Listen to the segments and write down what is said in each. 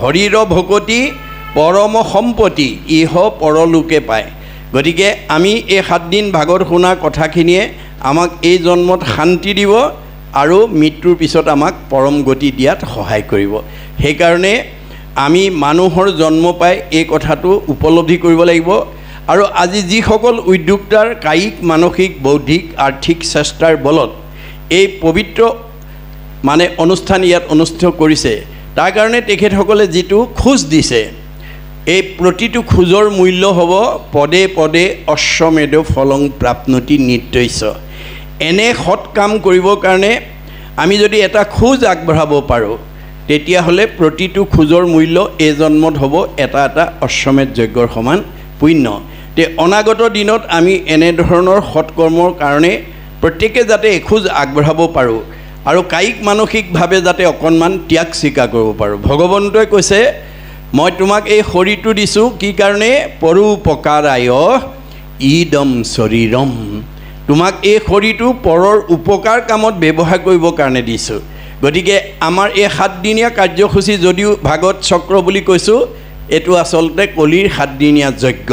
হৰিৰ ভকতি পৰম সম্পত্তি ইহ পৰলোকে পায়। গতিকে আমি এই 7 দিন ভাগৱত শুনা কথাখিনিয়ে আমাক এই জন্মত শান্তি দিব আৰু মৃত্যুৰ পিছত আমাক পৰম গতি দিয়াত সহায় কৰিব। সেইকাৰণে আমি মানুহৰ জন্ম পাই এই কথাটো উপলব্ধি কৰিব লাগিব। আৰু আজি যিসকল উদ্যোক্তাৰ কায়িক মানসিক বৌদ্ধিক আৰ্থিক চেষ্টাৰ বলত এই পবিত্ৰ অনুষ্ঠান ইয়াত অনুষ্ঠিত কৰিছে, তাৰ কাৰণে তেখেতসকলে যিটো খোজ দিছে, এই প্ৰতিটো খোজৰ মূল্য হ'ব পদে পদে অশ্বমেধ ফলং প্ৰাপ্নতি নিত্যস্য। এনে সৎ কাম কৰিবৰ কাৰণে আমি যদি এটা খোজ আগবঢ়াব পাৰোঁ, তেতিয়াহ'লে প্ৰতিটো খোজৰ মূল্য এই জন্মত হ'ব এটা এটা অশ্বমেধ যজ্ঞৰ সমান পুণ্য। তে অনাগত দিনত আমি এনেধৰণৰ সৎকৰ্মৰ কাৰণে প্ৰত্যেকে যাতে এখোজ আগবঢ়াব পাৰোঁ আৰু কায়িক মানসিকভাৱে যাতে অকণমান ত্যাগ স্বীকাৰ কৰিব পাৰোঁ। ভগৱন্তই কৈছে, মই তোমাক এই শৰীৰটো দিছোঁ কি কাৰণে? পৰোপকাৰায় ইদম শৰীৰম। তোমাক এই শৰীৰটো পৰৰ উপকাৰ কামত ব্যৱহাৰ কৰিবৰ কাৰণে দিছোঁ। গতিকে আমাৰ এই 7 দিনীয়া কাৰ্যসূচী যদিও ভাগৱত চক্ৰ বুলি কৈছোঁ, এইটো আচলতে কলিৰ 7 দিনীয়া যজ্ঞ।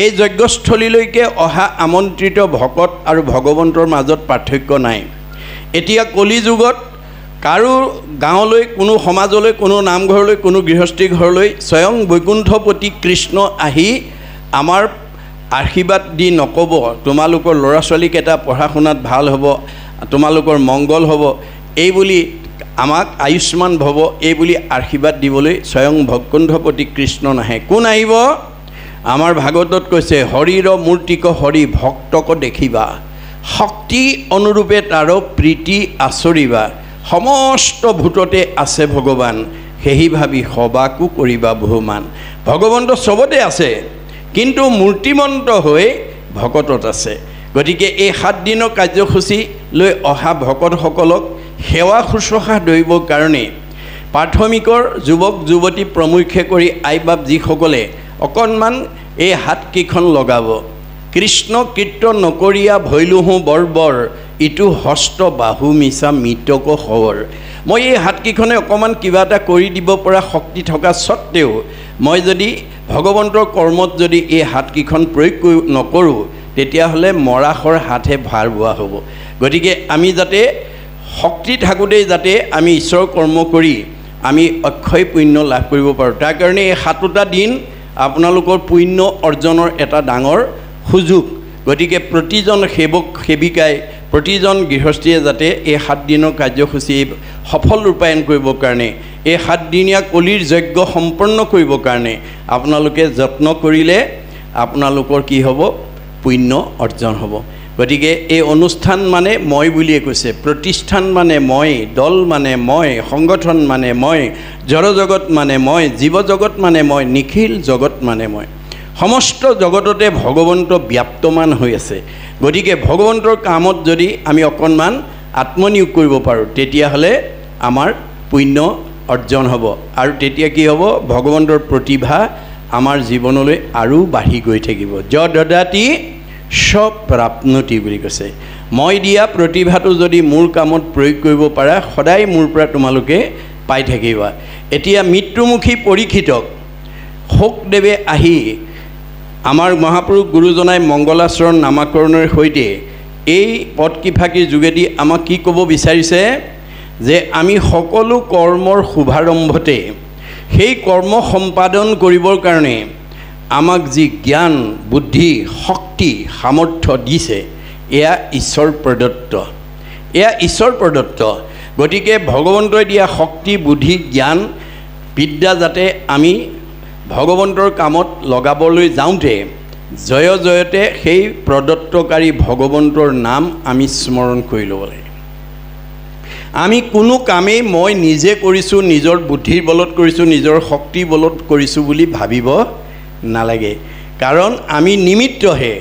এই যজ্ঞস্থলীলৈকে অহা আমন্ত্ৰিত ভকত আৰু ভগৱন্তৰ মাজত পাৰ্থক্য নাই। এতিয়া কলি যুগত কাৰো গাঁৱলৈ, কোনো সমাজলৈ, কোনো নামঘৰলৈ, কোনো গৃহস্থী ঘৰলৈ স্বয়ং বৈকুণ্ঠপতি কৃষ্ণ আহি আমাৰ আশীৰ্বাদ দি নক'ব তোমালোকৰ ল'ৰা ছোৱালীকেইটা পঢ়া শুনাত ভাল হ'ব, তোমালোকৰ মংগল হ'ব, এই বুলি আমাক আয়ুষ্মান ভৱ এই বুলি আশীৰ্বাদ দিবলৈ স্বয়ং বৈকুণ্ঠপতি কৃষ্ণ নাহে। কোন আহিব? আমাৰ ভাগৱতত কৈছে, হৰিৰ মূৰ্তিক হৰি ভক্তক দেখিবা, শক্তি অনুৰূপে তাৰ প্ৰীতি আচৰিবা, সমস্ত ভূততে আছে ভগৱান, সেহি ভাবি সবাকো কৰিবা বহুমান। ভগৱন্ত চবতে আছে, কিন্তু মূৰ্তিমন্ত হৈ ভকতত আছে। গতিকে এই 7 দিনৰ কাৰ্যসূচী লৈ অহা ভকতসকলক সেৱা শুশ্ৰূষা ধৰিবৰ কাৰণে প্ৰাথমিকৰ যুৱক যুৱতী প্ৰমুখ্যে কৰি আই বাপ যিসকলে অকণমান এই হাতকেইখন লগাব। কৃষ্ণ কীৰ্তন নকৰিয়া ভৈলোহো বৰ্বৰ, ইটো হস্ত বাহু মিছা মৃতক খবৰ। মই এই হাতকেইখনে অকণমান কিবা এটা কৰি দিব পৰা শক্তি থকা স্বত্তেও মই যদি ভগৱন্তৰ কৰ্মত যদি এই হাতকেইখন প্ৰয়োগ নকৰোঁ, তেতিয়াহ'লে মৰাশৰ হাতহে ভাৰ বোৱা হ'ব। গতিকে আমি যাতে শক্তি থাকোঁতেই যাতে আমি ঈশ্বৰৰ কৰ্ম কৰি আমি অক্ষয় পুণ্য লাভ কৰিব পাৰোঁ। তাৰ কাৰণে এই 7টা দিন আপোনালোকৰ পুণ্য অৰ্জনৰ এটা ডাঙৰ সুযোগ। গতিকে প্ৰতিজন সেৱক সেৱিকাই, প্ৰতিজন গৃহস্থীয়ে যাতে এই 7 দিনৰ কাৰ্যসূচী সফল ৰূপায়ণ কৰিবৰ কাৰণে, এই 7 দিনীয়া কলিৰ যজ্ঞ সম্পন্ন কৰিবৰ কাৰণে আপোনালোকে যত্ন কৰিলে আপোনালোকৰ কি হ'ব? পুণ্য অৰ্জন হ'ব। গতিকে এই অনুষ্ঠান মানে মই বুলিয়ে কৈছে, প্ৰতিষ্ঠান মানে মই, দল মানে মই, সংগঠন মানে মই, জড়জগত মানে মই, জীৱ জগত মানে মই, নিখিল জগত মানে মই। সমস্ত জগততে ভগৱন্ত ব্যাপ্তমান হৈ আছে। গতিকে ভগৱন্তৰ কামত যদি আমি অকণমান আত্মনিয়োগ কৰিব পাৰোঁ, তেতিয়াহ'লে আমাৰ পুণ্য অৰ্জন হ'ব। আৰু তেতিয়া কি হ'ব? ভগৱন্তৰ প্ৰতিভা আমাৰ জীৱনলৈ আৰু বাঢ়ি গৈ থাকিব। য দদাতি স্বপ্ৰাপ্নতি বুলি কৈছে। মই দিয়া প্ৰতিভাটো যদি মোৰ কামত প্ৰয়োগ কৰিব পাৰা, সদায় মোৰ পৰা তোমালোকে পাই থাকিবা। এতিয়া মৃত্যুমুখী পৰীক্ষিতক শোকদেৱে আহি আমাৰ মহাপুৰুষ গুৰুজনাই মংগলাচৰণ নামাকৰণৰ সৈতে এই পদকিফাকিৰ যোগেদি আমাক কি ক'ব বিচাৰিছে? যে আমি সকলো কৰ্মৰ শুভাৰম্ভতে সেই কৰ্ম সম্পাদন কৰিবৰ কাৰণে আমাক যি জ্ঞান বুদ্ধি শক্তি সামৰ্থ্য দিছে, এয়া ঈশ্বৰ প্ৰদত্ত, এয়া ঈশ্বৰ প্ৰদত্ত। গতিকে ভগৱন্তই দিয়া শক্তি বুদ্ধি জ্ঞান বিদ্যা যাতে আমি ভগৱন্তৰ কামত লগাবলৈ যাওঁতে জয় জয়তে সেই প্ৰদত্তকাৰী ভগৱন্তৰ নাম আমি স্মৰণ কৰি ল'ব লাগে। আমি কোনো কামেই মই নিজে কৰিছোঁ, নিজৰ বুদ্ধিৰ বলত কৰিছোঁ, নিজৰ শক্তিৰ বলত কৰিছোঁ বুলি ভাবিব নালাগে। কাৰণ আমি নিমিত্তহে,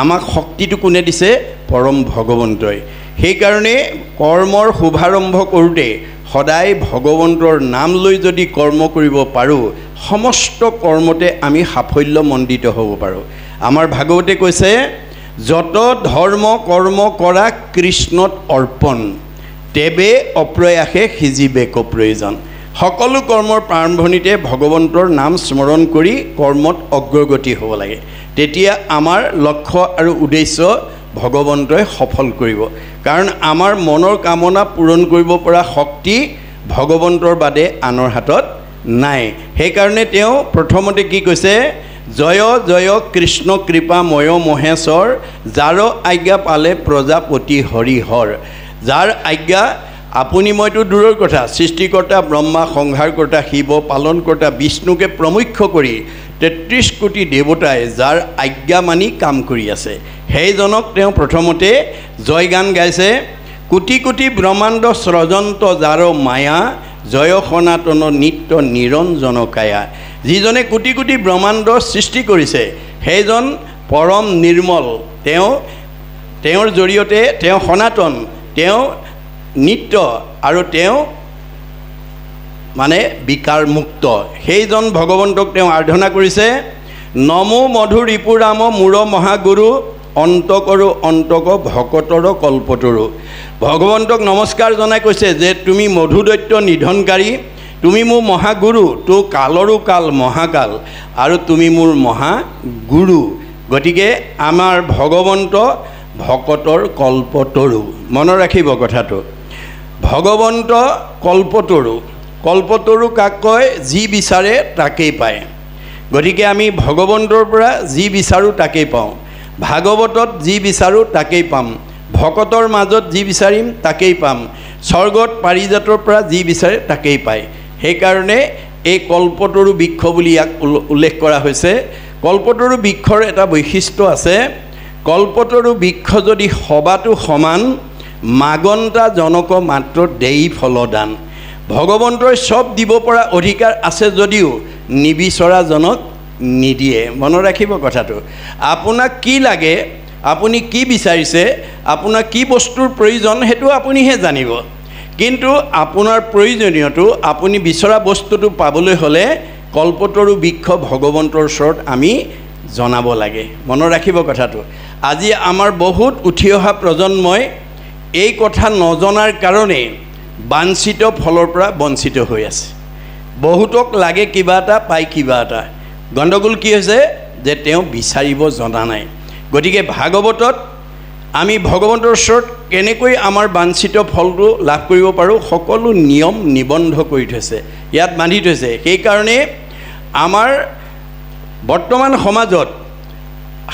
আমাক শক্তিটো কোনে দিছে? পৰম ভগৱন্তই। সেইকাৰণে কৰ্মৰ শুভাৰম্ভ কৰোঁতে সদায় ভগৱন্তৰ নাম লৈ যদি কৰ্ম কৰিব পাৰোঁ, সমস্ত কৰ্মতে আমি সাফল্যমণ্ডিত হ'ব পাৰোঁ। আমাৰ ভাগৱতে কৈছে, যত ধৰ্ম কৰ্ম কৰা কৃষ্ণত অৰ্পণ, তেবে অপ্ৰয়াসে সিজিবে ক প্ৰয়োজন। সকলো কৰ্মৰ প্ৰাৰম্ভণিতে ভগৱন্তৰ নাম স্মৰণ কৰি কৰ্মত অগ্ৰগতি হ'ব লাগে তেতিয়া আমাৰ লক্ষ্য আৰু উদ্দেশ্য ভগৱন্তই সফল কৰিব কাৰণ আমাৰ মনৰ কামনা পূৰণ কৰিব পৰা শক্তি ভগৱন্তৰ বাদে আনৰ হাতত নাই সেইকাৰণে তেওঁ প্ৰথমতে কি কৈছে জয় জয় কৃষ্ণ কৃপাময় মহেশ্বৰ যাৰ আজ্ঞা পালে প্ৰজাপতি হৰিহৰ যাৰ আজ্ঞা আপুনি মইতো দূৰৰ কথা সৃষ্টিকৰ্তা ব্ৰহ্মা সংহাৰকৰ্তা শিৱ পালনকৰ্তা বিষ্ণুকে প্ৰমুখ্য কৰি ৩৩ কোটি দেৱতাই যাৰ আজ্ঞা মানি কাম কৰি আছে সেইজনক তেওঁ প্ৰথমতে জয়গান গাইছে কোটি কোটি ব্ৰহ্মাণ্ড স্ৰজন্ত যাৰ মায়া জয় সনাতন নিত্য নিৰঞ্জন কায়া যিজনে কোটি কোটি ব্ৰহ্মাণ্ড সৃষ্টি কৰিছে সেইজন পৰম নিৰ্মল তেওঁৰ জৰিয়তে তেওঁ সনাতন তেওঁ নিত্য আৰু তেওঁ মানে বিকাৰ মুক্ত সেইজন ভগৱন্তক তেওঁ আৰাধনা কৰিছে নমো মধু ৰিপুৰাম মূৰ মহাগুৰু অন্তকৰো অন্তক ভকতৰ কল্পতৰু ভগৱন্তক নমস্কাৰ জনাই কৈছে যে তুমি মধু দৈত্য নিধনকাৰী তুমি মোৰ মহাগুৰু তো কালৰো কাল মহাকাল আৰু তুমি মোৰ মহাগুৰু গতিকে আমাৰ ভগৱন্ত ভকতৰ কল্পতৰু মনত ৰাখিব কথাটো ভগৱন্ত কল্পতৰু কাক কয় যি বিচাৰে তাকেই পায় গতিকে আমি ভগৱন্তৰ পৰা যি বিচাৰোঁ তাকেই পাওঁ ভাগৱতত যি বিচাৰোঁ তাকেই পাম ভকতৰ মাজত যি বিচাৰিম তাকেই পাম স্বৰ্গত পাৰিজাতৰ পৰা যি বিচাৰে তাকেই পায় সেইকাৰণে এই কল্পতৰু বৃক্ষ বুলি ইয়াক উল্লেখ কৰা হৈছে কল্পতৰু বৃক্ষৰ এটা বৈশিষ্ট্য আছে কল্পতৰু বৃক্ষ যদি সবাতো সমান মাগন্তা জনক মাত্ৰ দেই ফলদান ভগৱন্তই চব দিব পৰা অধিকাৰ আছে যদিও নিবিচৰাজনক নিদিয়ে মনত ৰাখিব কথাটো আপোনাক কি লাগে আপুনি কি বিচাৰিছে আপোনাক কি বস্তুৰ প্ৰয়োজন সেইটো আপুনিহে জানিব কিন্তু আপোনাৰ প্ৰয়োজনীয়টো আপুনি বিচৰা বস্তুটো পাবলৈ হ'লে কল্পতৰু বৃক্ষ ভগৱন্তৰ ওচৰত আমি জনাব লাগে মনত ৰাখিব কথাটো আজি আমাৰ বহুত উঠি অহা প্ৰজন্মই এই কথা নজনাৰ কাৰণে বাঞ্ছিত ফলৰ পৰা বঞ্চিত হৈ আছে বহুতক লাগে কিবা এটা পাই কিবা এটা গণ্ডগোল কি হৈছে যে তেওঁ বিচাৰিব জনা নাই গতিকে ভাগৱতত আমি ভগৱন্তৰ ওচৰত কেনেকৈ আমাৰ বাঞ্ছিত ফলটো লাভ কৰিব পাৰোঁ সকলো নিয়ম নিবন্ধ কৰি থৈছে ইয়াত বান্ধি থৈছে সেইকাৰণে আমাৰ বৰ্তমান সমাজত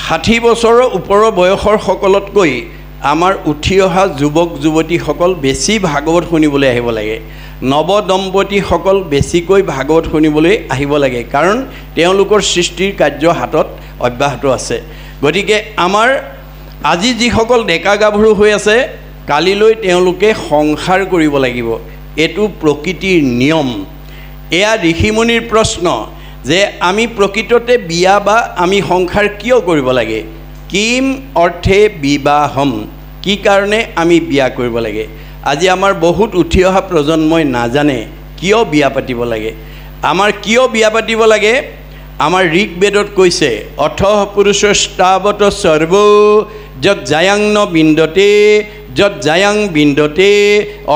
৬০ বছৰৰ ওপৰৰ বয়সৰ সকলতকৈ আমাৰ উঠি অহা যুৱক যুৱতীসকল বেছি ভাগৱত শুনিবলৈ আহিব লাগে নৱদম্পতীসকল বেছিকৈ ভাগৱত শুনিবলৈ আহিব লাগে কাৰণ তেওঁলোকৰ সৃষ্টিৰ কাৰ্য হাতত অব্যাহত আছে গতিকে আমাৰ আজি যিসকল ডেকা গাভৰু হৈ আছে কালিলৈ তেওঁলোকে সংসাৰ কৰিব লাগিব এইটো প্ৰকৃতিৰ নিয়ম এয়া ঋষিমুনিৰ প্ৰশ্ন যে আমি প্ৰকৃততে বিয়া বা আমি সংসাৰ কিয় কৰিব লাগে কিম অৰ্থে বিবাহম কি কাৰণে আমি বিয়া কৰিব লাগে আজি আমাৰ বহুত উঠি অহা প্ৰজন্মই নাজানে কিয় বিয়া পাতিব লাগে আমাৰ কিয় বিয়া পাতিব লাগে আমাৰ ঋগবেদত কৈছে অথ পুৰুষস্তাৱত সৰ্ব যত জায়াং ন বিন্দতে যত জায়াং বিন্দতে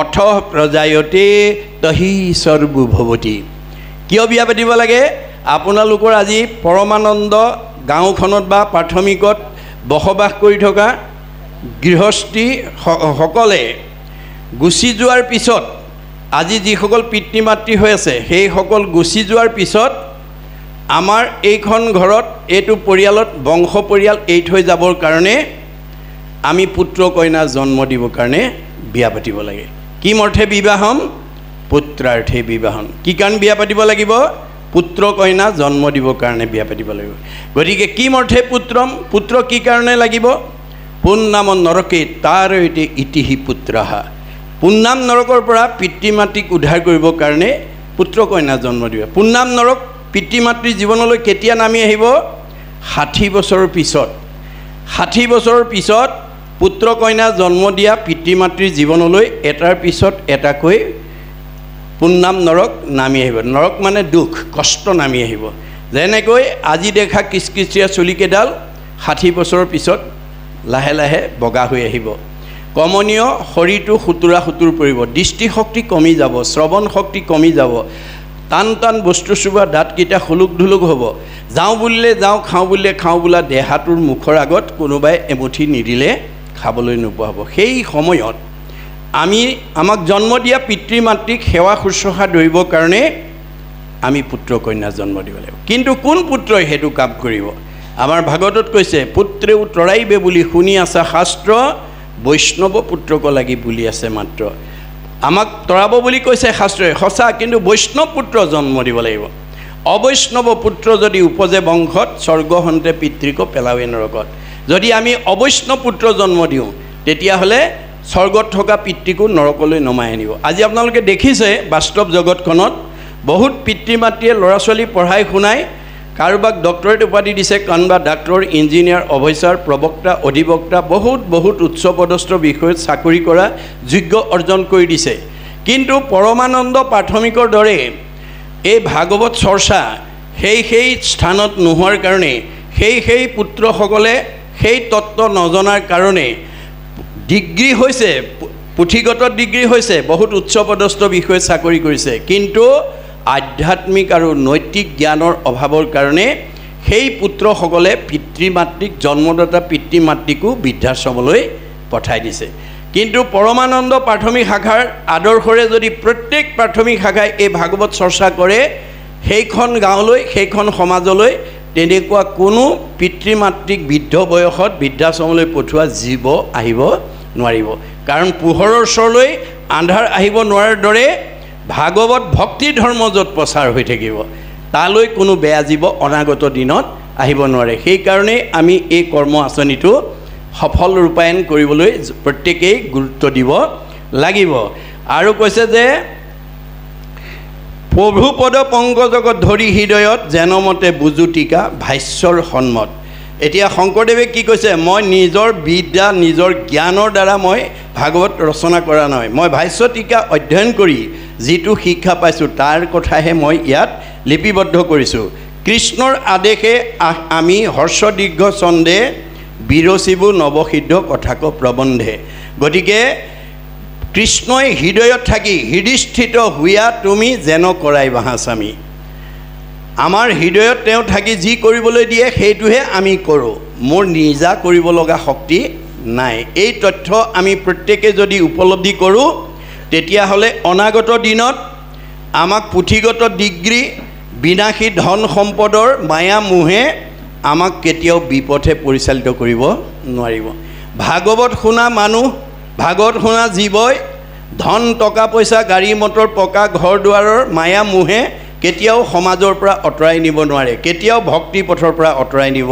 অথ প্ৰজায়তে তহি সৰ্বো ভৱতি কিয় বিয়া পাতিব লাগে আপোনালোকৰ আজি পৰমানন্দ গাঁওখনত বা প্ৰাথমিকত বসবাস কৰি থকা গৃহস্থী সকলে গুচি যোৱাৰ পিছত আজি যিসকল পিতৃ মাতৃ হৈ আছে সেইসকল গুচি যোৱাৰ পিছত আমাৰ এইখন ঘৰত এইটো পৰিয়ালত বংশ পৰিয়াল এৰি থৈ যাবৰ কাৰণে আমি পুত্ৰ কন্যা জন্ম দিবৰ কাৰণে বিয়া পাতিব লাগে কি অৰ্থে বিবাহম পুত্ৰাৰ্থে বিবাহম কি কাৰণ বিয়া পাতিব লাগিব পুত্ৰ কন্যা জন্ম দিবৰ কাৰণে বিয়া পাতিব লাগিব গতিকে কি অৰ্থে পুত্ৰম পুত্ৰ কি কাৰণে লাগিব পুন্নাম নৰকে তাৰ ইতিহি পুত্ৰহা পুন্নাম নৰকৰ পৰা পিতৃ মাতৃক উদ্ধাৰ কৰিবৰ কাৰণে পুত্ৰ কন্যা জন্ম দিব পুন্নাম নৰক পিতৃ মাতৃ জীৱনলৈ কেতিয়া নামি আহিব ৬০ বছৰৰ পিছত ৬০ বছৰৰ পিছত পুত্ৰ কন্যা জন্ম দিয়া পিতৃ মাতৃৰ জীৱনলৈ এটাৰ পিছত এটাকৈ পুন্নাম নৰক নামি আহিব নৰক মানে দুখ কষ্ট নামি আহিব যেনেকৈ আজি দেখা কিচকিচিয়া চুলিকেইডাল ৬০ বছৰৰ পিছত লাহে লাহে বগা হৈ আহিব কমনীয় শৰীৰটো সুতুৰা সুতুৰ পৰিব, দৃষ্টিশক্তি কমি যাব, শ্ৰৱণ শক্তি কমি যাব, টান টান বস্তু চুবা দাঁতকেইটা খুলুক ধুলুক হ'ব, যাওঁ বুলিলে যাওঁ, খাওঁ বুলিলে খাওঁ বোলা দেহাটোৰ মুখৰ আগত কোনোবাই এমুঠি নিদিলে খাবলৈ নোপোৱা হ'ব। সেই সময়ত আমাক জন্ম দিয়া পিতৃ মাতৃক সেৱা শুশ্ৰূষা ধৰিবৰ কাৰণে আমি পুত্ৰ কন্যা জন্ম দিব লাগিব। কিন্তু কোন পুত্ৰই সেইটো কাম কৰিব? আমাৰ ভাগৱতত কৈছে, পুত্ৰেও তৰাইবে বুলি শুনি আছা শাস্ত্ৰ, বৈষ্ণৱ পুত্ৰক লাগি বুলি আছে মাত্ৰ। আমাক তৰাব বুলি কৈছে শাস্ত্ৰই, সঁচা, কিন্তু বৈষ্ণৱ পুত্ৰ জন্ম দিব লাগিব। অবৈষ্ণৱ পুত্ৰ যদি উপজে বংশত, স্বৰ্গ হন্তে পিতৃক পেলাৱে নৰকত। যদি আমি অবৈষ্ণৱ পুত্ৰ জন্ম দিওঁ, তেতিয়াহ'লে স্বৰ্গত থকা পিতৃকো নৰকলৈ নমাই আনিব। আজি আপোনালোকে দেখিছে বাস্তৱ জগতখনত বহুত পিতৃ মাতৃয়ে ল'ৰা ছোৱালী পঢ়াই শুনাই কাৰোবাক ডক্টৰেট উপাধি দিছে, কাৰোবা ডাক্তৰ, ইঞ্জিনিয়াৰ, অফিচাৰ, প্ৰবক্তা, অধিবক্তা, বহুত উচ্চ পদস্থ বিষয়ত চাকৰি কৰা যোগ্য অৰ্জন কৰি দিছে। কিন্তু পৰমানন্দ প্ৰাথমিকৰ দৰে এই ভাগৱত চৰ্চা সেই স্থানত নোহোৱাৰ কাৰণে সেই পুত্ৰসকলে সেই তত্ত্ব নজনাৰ কাৰণে ডিগ্ৰী হৈছে, পুথিগত ডিগ্ৰী হৈছে, বহুত উচ্চ পদস্থ বিষয়ত চাকৰি কৰিছে, কিন্তু আধ্যাত্মিক আৰু নৈতিক জ্ঞানৰ অভাৱৰ কাৰণে সেই পুত্ৰসকলে পিতৃ মাতৃক, জন্মদাতা পিতৃ মাতৃকো বৃদ্ধাশ্ৰমলৈ পঠাই দিছে। কিন্তু পৰমানন্দ প্ৰাথমিক শাখাৰ আদৰ্শৰে যদি প্ৰত্যেক প্ৰাথমিক শাখাই এই ভাগৱত চৰ্চা কৰে, সেইখন গাঁৱলৈ, সেইখন সমাজলৈ তেনেকুৱা কোনো পিতৃ মাতৃক বৃদ্ধ বয়সত বৃদ্ধাশ্ৰমলৈ পঠোৱা জীৱ আহিব নোৱাৰিব। কাৰণ পোহৰৰ ওচৰলৈ আন্ধাৰ আহিব নোৱাৰাৰ দৰে ভাগৱত ভক্তি ধৰ্ম য'ত প্ৰচাৰ হৈ থাকিব, তালৈ কোনো বেয়া জীৱ অনাগত দিনত আহিব নোৱাৰে। সেইকাৰণেই আমি এই কৰ্ম আঁচনিটো সফল ৰূপায়ণ কৰিবলৈ প্ৰত্যেকেই গুৰুত্ব দিব লাগিব। আৰু কৈছে যে প্ৰভুপদ পংকজগত ধৰি হৃদয়ত যেনমতে বুজু টিকা ভাষ্যৰ সন্মত। এতিয়া শংকৰদেৱে কি কৈছে? মই নিজৰ বিদ্যা, নিজৰ জ্ঞানৰ দ্বাৰা মই ভাগৱত ৰচনা কৰা নহয়, মই ভাষ্য টিকা অধ্যয়ন কৰি যিটো শিক্ষা পাইছোঁ তাৰ কথাহে মই ইয়াত লিপিবদ্ধ কৰিছোঁ। কৃষ্ণৰ আদেশে আমি হৰ্ষ দীৰ্ঘ ছন্দে বিৰচিবু নৱসিদ্ধ কথাক প্ৰবন্ধে। গতিকে কৃষ্ণই হৃদয়ত থাকি হৃদয়স্থিত হুয়া তুমি যেন কৰাই বাহাস্বামী। আমাৰ হৃদয়ত তেওঁ থাকি যি কৰিবলৈ দিয়ে সেইটোহে আমি কৰোঁ, মোৰ নিজা কৰিব লগা শক্তি নাই। এই তথ্য আমি প্ৰত্যেকে যদি উপলব্ধি কৰোঁ, তেতিয়াহ'লে অনাগত দিনত আমাক পুথিগত ডিগ্ৰী, বিনাশী ধন সম্পদৰ মায়া মোহে আমাক কেতিয়াও বিপথে পৰিচালিত কৰিব নোৱাৰিব। ভাগৱত শুনা মানুহ, ভাগৱত শুনা জীৱই ধন টকা পইচা, গাড়ী মটৰ, পকা ঘৰ দুৱাৰৰ মায়া মোহে কেতিয়াও সমাজৰ পৰা আঁতৰাই নিব নোৱাৰে, কেতিয়াও ভক্তি পথৰ পৰা আঁতৰাই নিব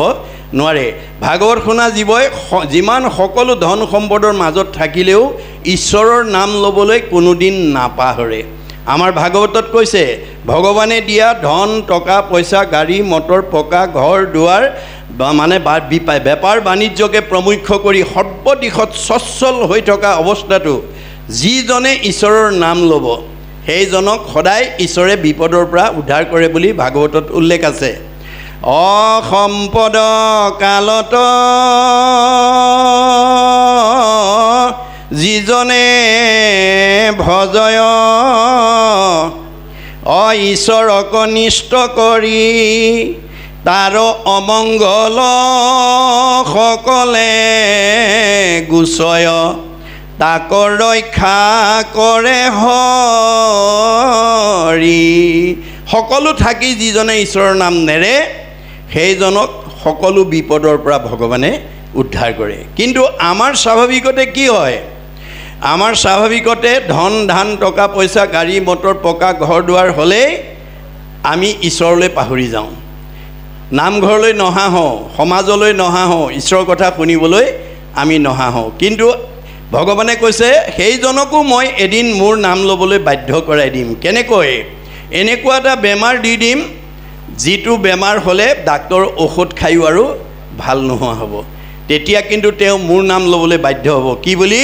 নোৱাৰে। ভাগৱত শুনা জীৱই যিমান সকলো ধন সম্পদৰ মাজত থাকিলেও ঈশ্বৰৰ নাম ল'বলৈ কোনোদিন নাপাহৰে। আমাৰ ভাগৱতত কৈছে, ভগৱানে দিয়া ধন টকা পইচা, গাড়ী মটৰ, পকা ঘৰ দুৱাৰ, মানে বেপাৰ বাণিজ্যকে প্ৰমুখ্য কৰি সৰ্বদিশত সচ্ছল হৈ থকা অৱস্থাটো যিজনে ঈশ্বৰৰ নাম ল'ব, সেইজনক সদায় ঈশ্বৰে বিপদৰ পৰা উদ্ধাৰ কৰে বুলি ভাগৱতত উল্লেখ আছে। অসম্পদ কালত যিজনে ভজয়, ঈশ্বৰক নিষ্ট কৰি তাৰ অমংগল সকলে গুচয়, তাক ৰক্ষা কৰে হৰি। সকলো থাকি যিজনে ঈশ্বৰৰ নাম নেৰে, সেইজনক সকলো বিপদৰ পৰা ভগৱানে উদ্ধাৰ কৰে। কিন্তু আমাৰ স্বাভাৱিকতে কি হয়? আমাৰ স্বাভাৱিকতে ধন ধান টকা পইচা, গাড়ী মটৰ, পকা ঘৰ দুৱাৰ হ'লেই আমি ঈশ্বৰলৈ পাহৰি যাওঁ, নামঘৰলৈ নহা হওঁ, সমাজলৈ নহা হওঁ, ঈশ্বৰৰ কথা শুনিবলৈ আমি নহা হওঁ। কিন্তু ভগৱানে কৈছে, সেইজনকো মই এদিন মোৰ নাম ল'বলৈ বাধ্য কৰাই দিম। কেনেকৈ? এনেকুৱা এটা বেমাৰ দি দিম, যিটো বেমাৰ হ'লে ডাক্তৰ ঔষধ খায়ো আৰু ভাল নোহোৱা হ'ব। তেতিয়া কিন্তু তেওঁ মোৰ নাম ল'বলৈ বাধ্য হ'ব। কি বুলি?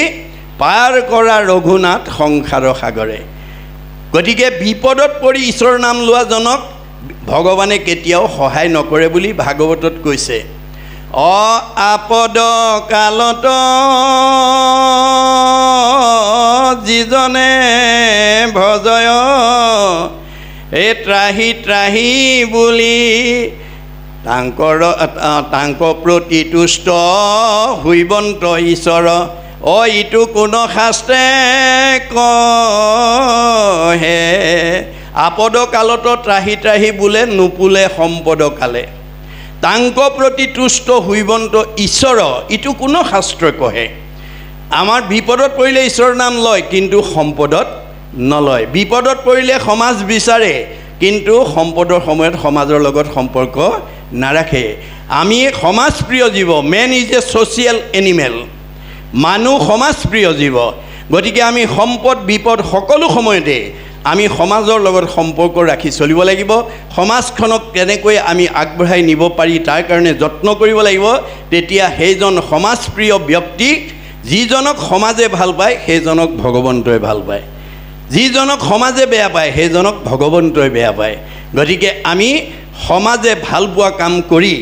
পাৰ কৰা ৰঘুনাথ সংসাৰৰ সাগৰে। গতিকে বিপদত পৰি ঈশ্বৰৰ নাম লোৱাজনক ভগৱানে কেতিয়াও সহায় নকৰে বুলি ভাগৱতত কৈছে। আপদ কালত যিজনে ভজয় এই ত্ৰাহি ত্ৰাহি বুলি তাংক প্ৰতি তুষ্ট হৈবন্ত ঈশ্বৰ ইটো কোন শাস্ত্ৰে কহে আপদ কালত ত্ৰাহি ত্ৰাহি বোলে নুপুলে সম্পদ কালে তাংক প্ৰতি তুষ্ট হৈবন্ত ঈশ্বৰ ইটো কোনো শাস্ত্ৰ কহে আমাৰ বিপদত পৰিলে ঈশ্বৰৰ নাম লয় কিন্তু সম্পদত নলয় বিপদত পৰিলে সমাজ বিচাৰে কিন্তু সম্পদৰ সময়ত সমাজৰ লগত সম্পৰ্ক নাৰাখে আমি সমাজপ্ৰিয় জীৱ man is a social animal মানুহ সমাজপ্ৰিয় জীৱ গতিকে আমি সম্পদ বিপদ সকলো সময়তে আমি সমাজৰ লগত সম্পৰ্ক ৰাখি চলিব লাগিব সমাজখনক কেনেকৈ আমি আগবঢ়াই নিব পাৰি তাৰ কাৰণে যত্ন কৰিব লাগিব তেতিয়া সেইজন সমাজপ্ৰিয় ব্যক্তি যিজনক সমাজে ভাল পায় সেইজনক ভগৱন্তই ভাল পায় যিজনক সমাজে বেয়া পায় সেইজনক ভগৱন্তই বেয়া পায় গতিকে আমি সমাজে ভাল পোৱা কাম কৰি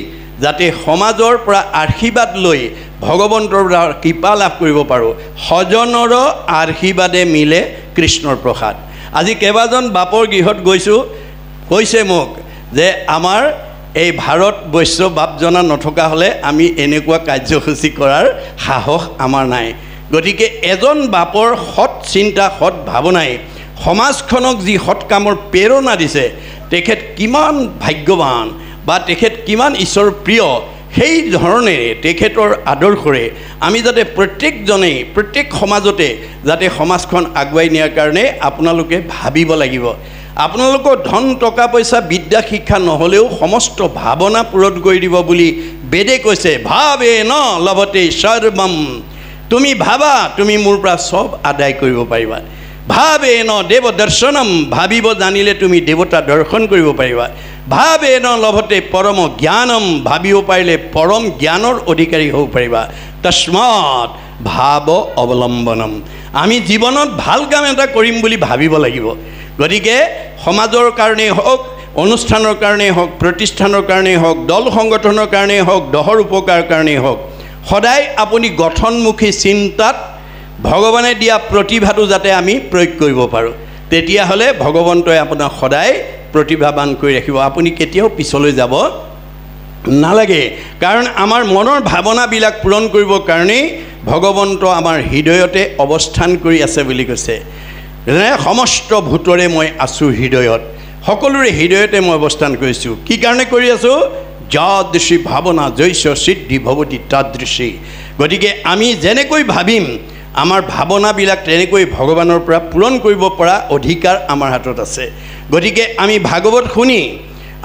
যাতে সমাজৰ পৰা আশীৰ্বাদ লৈ ভগৱন্তৰ পৰা কৃপা লাভ কৰিব পাৰোঁ সজনৰ আশীৰ্বাদে মিলে কৃষ্ণৰ প্ৰসাদ আজি কেইবাজন বাপৰ গৃহত গৈছোঁ কৈছে মোক যে আমাৰ এই ভাৰত বৈশ্য বাপ জনা নথকা হ'লে আমি এনেকুৱা কাৰ্যসূচী কৰাৰ সাহস আমাৰ নাই গতিকে এজন বাপৰ সৎ চিন্তা সৎ ভাৱনাই সমাজখনক যি সৎ কামৰ প্ৰেৰণা দিছে তেখেত কিমান ভাগ্যৱান বা তেখেত কিমান ঈশ্বৰ প্ৰিয় সেই ধৰণেৰে তেখেতৰ আদৰ্শৰে আমি যাতে প্ৰত্যেকজনেই প্ৰত্যেক সমাজতে যাতে সমাজখন আগুৱাই নিয়াৰ কাৰণে আপোনালোকে ভাবিব লাগিব আপোনালোকৰ ধন টকা পইচা বিদ্যা শিক্ষা নহ'লেও সমস্ত ভাৱনা পূৰণ কৰি দিব বুলি বেদে কৈছে ভাবে ন লভতে সৰ্বম তুমি ভাবা তুমি মোৰ পৰা সব আদায় কৰিব পাৰিবা ভাবে ন দেৱ দৰ্শনম ভাবিব জানিলে তুমি দেৱতা দৰ্শন কৰিব পাৰিবা ভাবে ন লভতে পৰম জ্ঞানম ভাবিব পাৰিলে পৰম জ্ঞানৰ অধিকাৰী হ'ব পাৰিবা তস্মাৎ ভাৱ অৱলম্বনম আমি জীৱনত ভাল কাম এটা কৰিম বুলি ভাবিব লাগিব গতিকে সমাজৰ কাৰণেই হওক অনুষ্ঠানৰ কাৰণেই হওক প্ৰতিষ্ঠানৰ কাৰণেই হওক দল সংগঠনৰ কাৰণেই হওক দহৰ উপকাৰ কাৰণেই হওক সদায় আপুনি গঠনমুখী চিন্তাত ভগৱানে দিয়া প্ৰতিভাটো যাতে আমি প্ৰয়োগ কৰিব পাৰোঁ তেতিয়াহ'লে ভগৱন্তই আপোনাক সদায় প্ৰতিভাবান কৰি ৰাখিব আপুনি কেতিয়াও পিছলৈ যাব নালাগে কাৰণ আমাৰ মনৰ ভাৱনাবিলাক পূৰণ কৰিবৰ কাৰণেই ভগৱন্ত আমাৰ হৃদয়তে অৱস্থান কৰি আছে বুলি কৈছে সমস্ত ভূতৰে মই আছোঁ হৃদয়ত সকলোৰে হৃদয়তে মই অৱস্থান কৰিছোঁ কি কাৰণে কৰি আছোঁ যাদৃশী ভাৱনা জৈশ্য সিদ্ধি ভৱতি তাদৃশী গতিকে আমি যেনেকৈ ভাবিম আমাৰ ভাৱনাবিলাক তেনেকৈ ভগৱানৰ পৰা পূৰণ কৰিব পৰা অধিকাৰ আমাৰ হাতত আছে গতিকে আমি ভাগৱত শুনি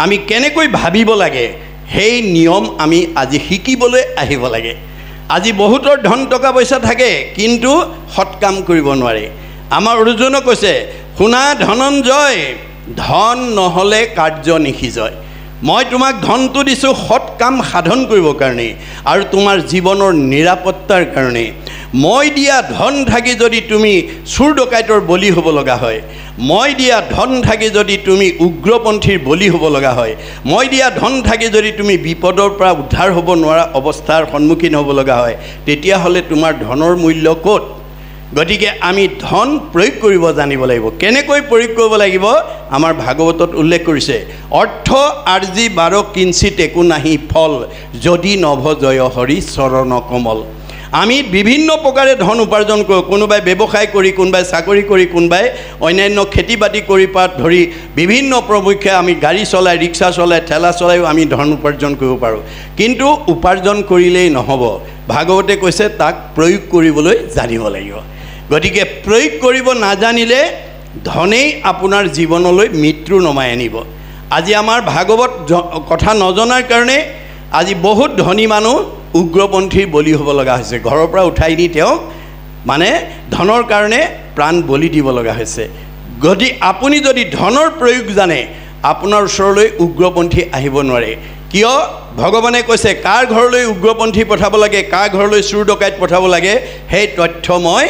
আমি কেনেকৈ ভাবিব লাগে সেই নিয়ম আমি আজি শিকিবলৈ আহিব লাগে আজি বহুতৰ ধন টকা পইচা থাকে কিন্তু সৎ কাম কৰিব নোৱাৰে আমাৰ অৰ্জুনে কৈছে শুনা ধনঞ্জয় ধন নহ'লে কাৰ্য নিশিজয় মই তোমাক ধনটো দিছোঁ সৎ কাম সাধন কৰিবৰ কাৰণে আৰু তোমাৰ জীৱনৰ নিৰাপত্তাৰ কাৰণে মই দিয়া ধন থাকি যদি তুমি চুৰ ডকাইতৰ বলি হ'ব লগা হয় মই দিয়া ধন থাকি যদি তুমি উগ্ৰপন্থীৰ বলি হ'ব লগা হয় মই দিয়া ধন থাকি যদি তুমি বিপদৰ পৰা উদ্ধাৰ হ'ব নোৱাৰা অৱস্থাৰ সন্মুখীন হ'ব লগা হয় তেতিয়াহ'লে তোমাৰ ধনৰ মূল্য ক'ত গতিকে আমি ধন প্ৰয়োগ কৰিব জানিব লাগিব কেনেকৈ প্ৰয়োগ কৰিব লাগিব আমাৰ ভাগৱতত উল্লেখ কৰিছে অৰ্থ আৰ্জি বাৰ কিঞ্চিত একো নাহি ফল যদি নভজয় হৰি চৰণ কমল আমি বিভিন্ন প্ৰকাৰে ধন উপাৰ্জন কৰোঁ কোনোবাই ব্যৱসায় কৰি কোনোবাই চাকৰি কৰি কোনোবাই অন্যান্য খেতি বাতি কৰি পাত ধৰি বিভিন্ন প্ৰমুখ্যে আমি গাড়ী চলাই ৰিক্সা চলাই ঠেলা চলাইও আমি ধন উপাৰ্জন কৰিব পাৰোঁ কিন্তু উপাৰ্জন কৰিলেই নহ'ব ভাগৱতে কৈছে তাক প্ৰয়োগ কৰিবলৈ জানিব লাগিব গতিকে প্ৰয়োগ কৰিব নাজানিলে ধনেই আপোনাৰ জীৱনলৈ মৃত্যু নমাই আনিব আজি আমাৰ ভাগৱত কথা নজনাৰ কাৰণে আজি বহুত ধনী মানুহ উগ্ৰপন্থীৰ বলি হ'ব লগা হৈছে ঘৰৰ পৰা উঠাই নি তেওঁক মানে ধনৰ কাৰণে প্ৰাণ বলি দিব লগা হৈছে গতিকে আপুনি যদি ধনৰ প্ৰয়োগ জানে আপোনাৰ ওচৰলৈ উগ্ৰপন্থী আহিব নোৱাৰে কিয় ভগৱানে কৈছে কাৰ ঘৰলৈ উগ্ৰপন্থী পঠাব লাগে কাৰ ঘৰলৈ চুৰ ডকাইত পঠাব লাগে সেই তথ্য মই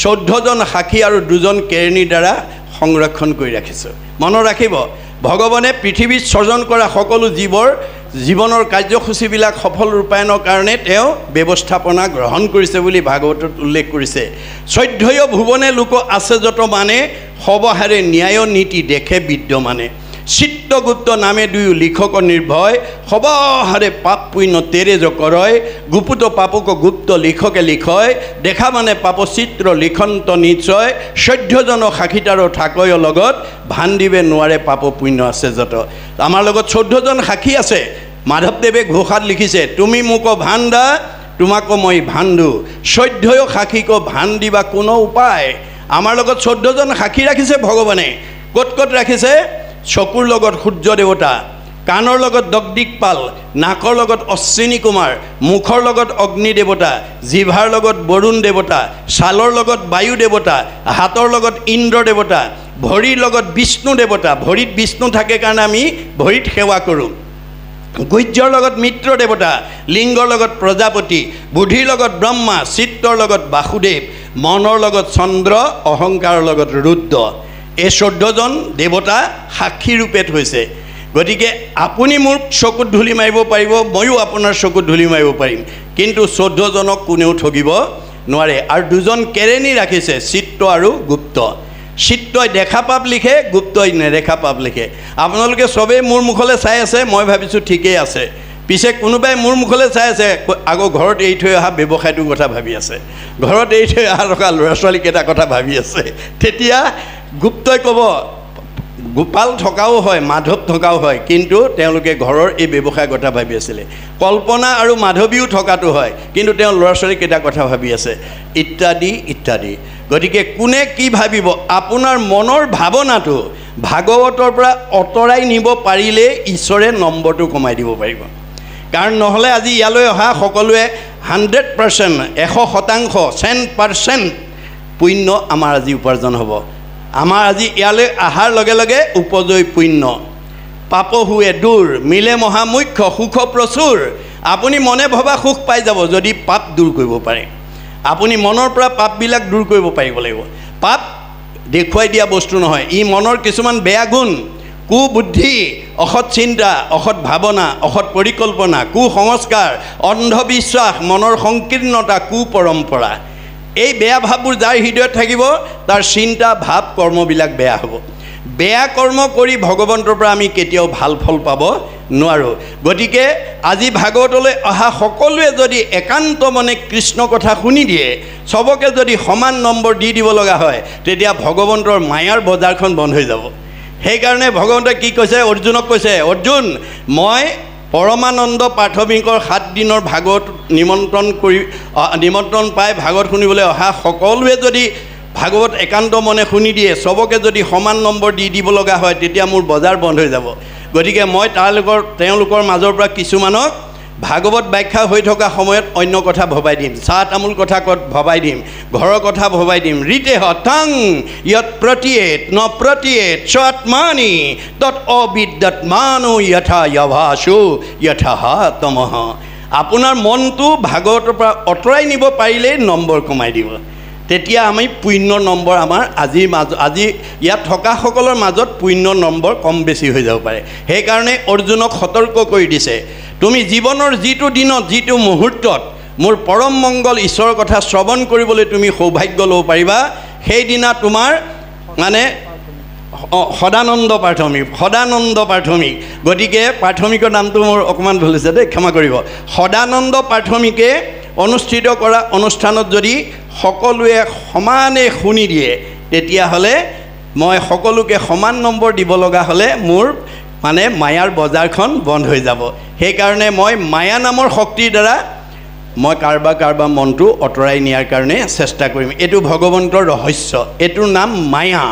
14জন সাক্ষী আৰু 2জন কেৰণীৰ দ্বাৰা সংৰক্ষণ কৰি ৰাখিছোঁ মনত ৰাখিব ভগৱানে পৃথিৱীত সৃজন কৰা সকলো জীৱৰ জীৱনৰ কাৰ্যসূচীবিলাক সফল ৰূপায়ণৰ কাৰণে তেওঁ ব্যৱস্থাপনা গ্ৰহণ কৰিছে বুলি ভাগৱতত উল্লেখ কৰিছে। চৈধ্যয় ভুৱনে লোক আছে যত মানে সবহাৰে ন্যায় নীতি দেখে বিদ্যমানে চিত্তগুপ্ত নামে দুয়ো লিখক নিৰ্ভয় সবহাৰে পাপ পুণ্য তেৰে য কৰয় গুপুত পাপক গুপ্ত লিখকে লিখয় দেখা মানে পাপ চিত্ৰ লিখন্ত নিশ্চয় 14 জন সাক্ষীতাৰৰ ঠাকয় লগত ভান দিবে নোৱাৰে পাপ পুণ্য আছে যত। আমাৰ লগত 14 জন সাক্ষী আছে। মাধৱদেৱে ঘোষাত লিখিছে তুমি মোক ভান দা তোমাকো মই ভান দো 14 সাক্ষীক ভান দিবা কোনো উপায়। আমাৰ লগত 14 জন সাক্ষী ৰাখিছে ভগৱানে। ক'ত ক'ত ৰাখিছে? চকুৰ লগত সূৰ্য দেৱতা, কাণৰ লগত দগদিকপাল, নাকৰ লগত অশ্বিনী কুমাৰ, মুখৰ লগত অগ্নি দেৱতা, জিভাৰ লগত বৰুণ দেৱতা, ছালৰ লগত বায়ু দেৱতা, হাতৰ লগত ইন্দ্ৰ দেৱতা, ভৰিৰ লগত বিষ্ণু দেৱতা। ভৰিত বিষ্ণু থাকে কাৰণে আমি ভৰিত সেৱা কৰোঁ। গুহ্যৰ লগত মিত্ৰ দেৱতা, লিংগৰ লগত প্ৰজাপতি, বুদ্ধিৰ লগত ব্ৰহ্মা, চিত্তৰ লগত বাসুদেৱ, মনৰ লগত চন্দ্ৰ, অহংকাৰৰ লগত ৰুদ্ৰ। এই 14 জন দেৱতা সাক্ষী ৰূপে থৈছে। গতিকে আপুনি মোৰ চকুত ধূলি মাৰিব পাৰিব, ময়ো আপোনাৰ চকুত ধূলি মাৰিব পাৰিম, কিন্তু 14 জনক কোনেও ঠগিব নোৱাৰে। আৰু 2 জন কেৰেণী ৰাখিছে চিত্ত আৰু গুপ্ত। চিত্তই দেখা পাপ লিখে, গুপ্তই নেদেখা পাপ লিখে। আপোনালোকে চবেই মোৰ মুখলৈ চাই আছে, মই ভাবিছোঁ ঠিকেই আছে। পিছে কোনোবাই মোৰ মুখলৈ চাই আছে আকৌ ঘৰত এৰি থৈ অহা ব্যৱসায়টোৰ কথা ভাবি আছে, ঘৰত এৰি থৈ অহা থকা ল'ৰা ছোৱালীকেইটাৰ কথা ভাবি আছে। তেতিয়া গুপ্তই ক'ব গোপাল থকাও হয়, মাধৱ থকাও হয়, কিন্তু তেওঁলোকে ঘৰৰ এই ব্যৱসায়ৰ কথা ভাবি আছিলে। কল্পনা আৰু মাধৱীও থকাটো হয়, কিন্তু তেওঁ ল'ৰা ছোৱালীকেইটাৰ কথা ভাবি আছে, ইত্যাদি ইত্যাদি। গতিকে কোনে কি ভাবিব আপোনাৰ মনৰ ভাৱনাটো ভাগৱতৰ পৰা অঁতৰাই নিব পাৰিলে ঈশ্বৰে নম্বৰটো কমাই দিব পাৰিব। কাৰণ নহ'লে আজি ইয়ালৈ অহা সকলোৱে 100%, 100% পুণ্য আমাৰ আজি উপাৰ্জন হ'ব। আমাৰ আজি ইয়ালৈ অহাৰ লগে লগে উপজয় পুণ্য, পাপ হুৱে দূৰ, মিলে মহামুখ্য, সুখ প্ৰচুৰ। আপুনি মনে ভবা সুখ পাই যাব যদি পাপ দূৰ কৰিব পাৰে। আপুনি মনৰ পৰা পাপবিলাক দূৰ কৰিব পাৰিব লাগিব। পাপ দেখুৱাই দিয়া বস্তু নহয়, ই মনৰ কিছুমান বেয়া গুণ, কুবুদ্ধি, অসৎ চিন্তা, অসৎ ভাৱনা, অসৎ পৰিকল্পনা, কুসংস্কাৰ, অন্ধবিশ্বাস, মনৰ সংকীৰ্ণতা, কুপৰম্পৰা। এই বেয়া ভাৱবোৰ যাৰ হৃদয়ত থাকিব তাৰ চিন্তা ভাৱ কৰ্মবিলাক বেয়া হ'ব। বেয়া কৰ্ম কৰি ভগৱন্তৰ পৰা আমি কেতিয়াও ভাল ফল পাব নোৱাৰোঁ। গতিকে আজি ভাগৱতলৈ অহা সকলোৱে যদি একান্ত মনে কৃষ্ণ কথা শুনি দিয়ে, চবকে যদি সমান নম্বৰ দি দিব লগা হয়, তেতিয়া ভগৱন্তৰ মায়াৰ বজাৰখন বন্ধ হৈ যাব। সেইকাৰণে ভগৱন্তই কি কৈছে? অৰ্জুনক কৈছে, অৰ্জুন মই পৰমানন্দ প্ৰাথমিকৰ 7 দিনৰ ভাগৱত নিমন্ত্ৰণ পাই ভাগৱত শুনিবলৈ অহা সকলোৱে যদি ভাগৱত একান্ত মনে শুনি দিয়ে, চবকে যদি সমান নম্বৰ দি দিব লগা হয়, তেতিয়া মোৰ বজাৰ বন্ধ হৈ যাব। গতিকে মই তেওঁলোকৰ মাজৰ পৰা কিছুমানক ভাগৱত ব্যাখ্যা হৈ থকা সময়ত অন্য কথা ভবাই দিম, চাহ তামোল কথা ভবাই দিম, ঘৰৰ কথা ভবাই দিম। ৰীতে হং য়ৎ প্ৰতীয়েত ন প্ৰতীয়েত স্বাত্মানি তৎ অবিদ্যাত্মানো যথা যভাসু যথা তমঃ। আপোনাৰ মনটো ভাগৱতৰ পৰা আঁতৰাই নিব পাৰিলেই নম্বৰ কমাই দিব। তেতিয়া আমি পুণ্য নম্বৰ আমাৰ আজি ইয়াত থকাসকলৰ মাজত পুণ্য নম্বৰ কম বেছি হৈ যাব পাৰে। সেইকাৰণে অৰ্জুনক সতৰ্ক কৰি দিছে, তুমি জীৱনৰ যিটো দিনত যিটো মুহূৰ্তত মোৰ পৰম মংগল ঈশ্বৰৰ কথা শ্ৰৱণ কৰিবলৈ তুমি সৌভাগ্য ল'ব পাৰিবা, সেইদিনা তোমাৰ মানে সদানন্দ প্ৰাথমিক। গতিকে প্ৰাথমিকৰ নামটো মোৰ অকণমান ভুল হৈছে দেই, ক্ষমা কৰিব। সদানন্দ প্ৰাথমিকে অনুষ্ঠিত কৰা অনুষ্ঠানত যদি সকলোৱে সমানে শুনি দিয়ে, তেতিয়াহ'লে মই সকলোকে সমান নম্বৰ দিব লগা হ'লে মোৰ মানে মায়াৰ বজাৰখন বন্ধ হৈ যাব। সেইকাৰণে মই মায়া নামৰ শক্তিৰ দ্বাৰা মই কাৰোবাৰ মনটো অঁতৰাই নিয়াৰ কাৰণে চেষ্টা কৰিম। এইটো ভগৱন্তৰ ৰহস্য, এইটোৰ নাম মায়া।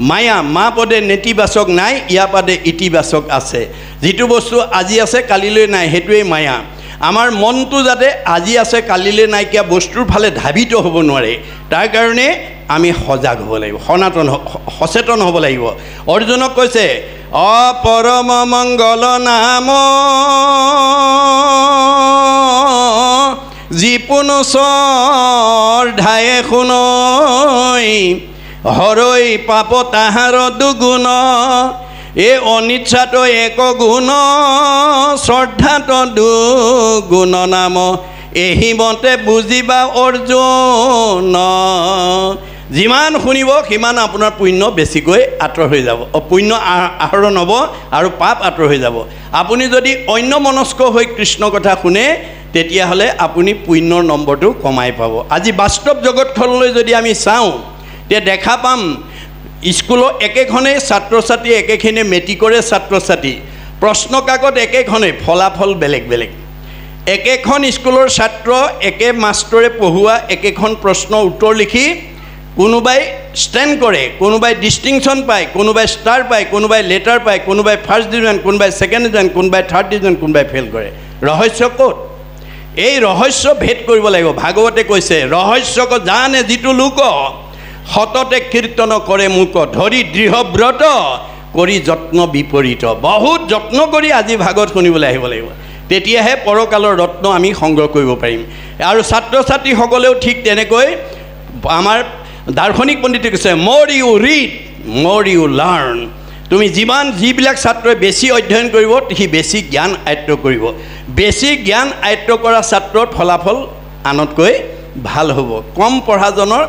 মায়া মা পদে নেতিবাচক নাই, ইয়াৰ পদে ইতিবাচক আছে। যিটো বস্তু আজি আছে কালিলৈ নাই, সেইটোৱেই মায়া। আমাৰ মনটো যাতে আজি আছে কালিলৈ নাইকিয়া বস্তুৰ ফালে ধাবিত হ'ব নোৱাৰে, তাৰ কাৰণে আমি সজাগ হ'ব লাগিব, সচেতন হ'ব লাগিব। অৰ্জুনক কৈছে, অপৰম মংগল নাম যিপুন শ্ৰদ্ধায়ে শুনৈ, হৰৈ পাপ তাহাৰ দুগুণ এ অনিচ্ছাত এক গুণ শ্ৰদ্ধাত দুগুণ নাম এহিমতে বুজিবা অৰ্জুন যিমান শুনিব সিমান আপোনাৰ পুণ্য বেছিকৈ আঁতৰ হৈ যাব পুণ্য আহৰণ হ'ব আৰু পাপ আঁতৰ হৈ যাব আপুনি যদি অন্য মনস্ক হৈ কৃষ্ণ কথা শুনে তেতিয়াহ'লে আপুনি পুণ্যৰ নম্বৰটো কমাই পাব আজি বাস্তৱ জগতখনলৈ যদি আমি চাওঁ তেতিয়া দেখা পাম স্কুলৰ একেখনেই ছাত্ৰ ছাত্ৰী একেখিনি মেট্ৰিকৰে ছাত্ৰ ছাত্ৰী প্ৰশ্ন কাকত একেখনেই ফলাফল বেলেগ বেলেগ একেখন স্কুলৰ ছাত্ৰ একে মাষ্টৰে পঢ়ুৱা একেখন প্ৰশ্ন উত্তৰ লিখি কোনোবাই ষ্টেণ্ড কৰে কোনোবাই ডিষ্টিংশ্যন পায় কোনোবাই ষ্টাৰ পায় কোনোবাই লেটাৰ পায় কোনোবাই ফাৰ্ষ্ট ডিভিজন কোনোবাই ছেকেণ্ড ডিভিজন কোনোবাই থাৰ্ড ডিভিজন কোনোবাই ফেইল কৰে ৰহস্য ক'ত এই ৰহস্য ভেদ কৰিব লাগিব ভাগৱতে কৈছে ৰহস্যক জানে যিটো লোক সততে কীৰ্তন কৰে মোক ধৰি দৃঢ়ব্ৰত কৰি যত্ন বিপৰীত বহুত যত্ন কৰি আজি ভাগৱত শুনিবলৈ আহিব লাগিব তেতিয়াহে পৰকালৰ ৰত্ন আমি সংগ্ৰহ কৰিব পাৰিম আৰু ছাত্ৰ ছাত্ৰীসকলেও ঠিক তেনেকৈ আমাৰ দাৰ্শনিক পণ্ডিতে কৈছে মোৰ ইউ ৰিড মোৰ ইউ লাৰ্ণ তুমি যিবিলাক ছাত্ৰই বেছি অধ্যয়ন কৰিব সি বেছি জ্ঞান আয়ত্ব কৰিব বেছি জ্ঞান আয়ত্ব কৰা ছাত্ৰৰ ফলাফল আনতকৈ ভাল হ'ব কম পঢ়াজনৰ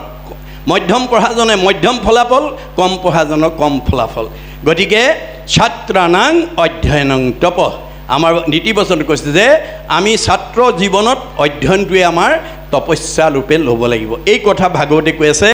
মধ্যম পঢ়াজনে মধ্যম ফলাফল কম পঢ়াজনৰ কম ফলাফল গতিকে ছাত্ৰানাং অধ্যয়নং তপ আমাৰ নীতিবচন কৈছে যে আমি ছাত্ৰ জীৱনত অধ্যয়নটোৱে আমাৰ তপস্যা ৰূপে ল'ব লাগিব এই কথা ভাগৱতে কৈ আছে